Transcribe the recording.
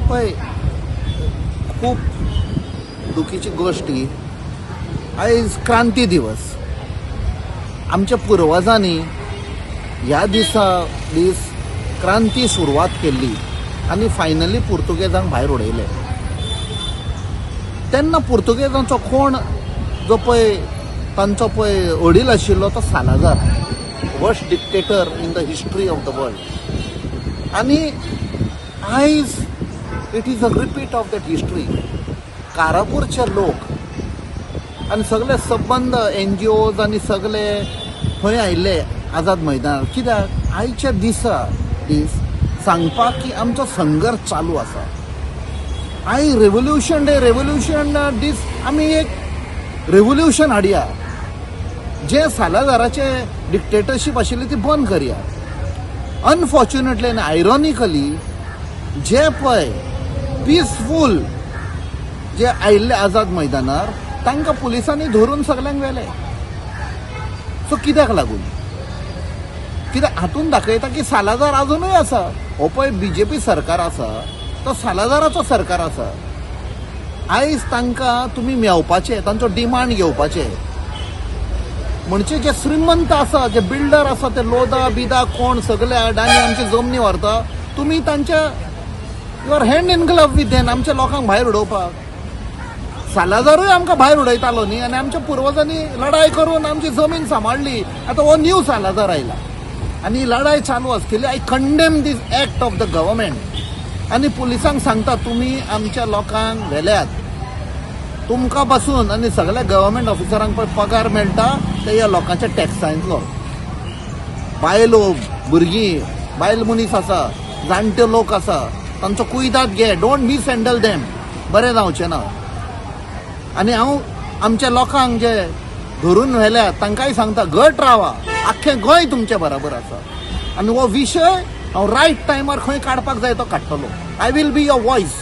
पळय खूप दुखीची गोष्ट ही आयज क्रांती दिवस. आमच्या पुर्वजांनी ह्या दीस क्रांती सुरवात केल्ली आनी फायनली पुर्तुगेजांक भायर उडयले. तेन्ना पुर्तुगेजांचो कोण जो पळय तांचो पळय वडील आशिल्लो तो Salazar, worst dictator in the history of the world. आनी आयज it is a repeat of that history. कारापूरचे लोक आनी सगळे संबंध NGOज आनी सगळे थंय आयिल्ले आझाद मैदानार. कित्याक आयच्या दीस सांगपाक की आमचो संघर्श चालू आसा. आय रेवोल्युशन दीस आमी एक रेवोल्युशन हाडया. जे सालाजाराचे डिक्टेटरशीप आशिल्ली ती बंद करया. अनफॉर्च्युनेटली आनी आयरॉनिकली जे पळय पीसफूल जे आयिल्ले आझाद मैदानार तांकां पुलिसांनी धरून सगळ्यांक व्हेले. सो कित्याक लागून? कित्याक हातून दाखयता की सालाजार अजूनय आसा. हो पळय BJP सरकार आसा तो सालाजाराचो सरकार आसा. आयज तांकां तुमी मेवपाचे, तांचो डिमांड घेवपाचे. म्हणजे जे श्रीमंत आसा, जे बिल्डर आसा ते लोदा बिदा कोण सगळे अडाणी आमची जमनी व्हरता, तुमी तांच्या you're hand in glove with then आमच्या लोकांक भायर उडोवपाक. सालाजारूय आमकां भायर उडयतालो न्ही आनी आमच्या पुर्वजांनी लढाई करून आमची जमीन सांबाळली. आतां हो न्यू सालाजार आयला आनी ही लढाई चालू आसतली. I condemn this act of the government आनी पुलिसांक सांगता तुमी आमच्या लोकांक व्हेल्यात. तुमकां पासून आनी सगळ्या गव्हर्मेंट ऑफिसरांक पळय पगार मेळटा ते ह्या लोकांच्या टॅक्सांतलो. बायलो भुरगीं बायल मनीस आसा, जाणटे लोक आसा, तांचो कुयदाद घे. Don't mishandle them. बरें जावचें ना. आनी हांव आमच्या लोकांक जे धरून व्हेल्यात तांकांय सांगता घट रावा. आख्खें गोंय तुमचे बराबर आसा. आनी हो विशय हांव रायट टायमार खंय काडपाक जाय तो काडटलो. I will be your voice.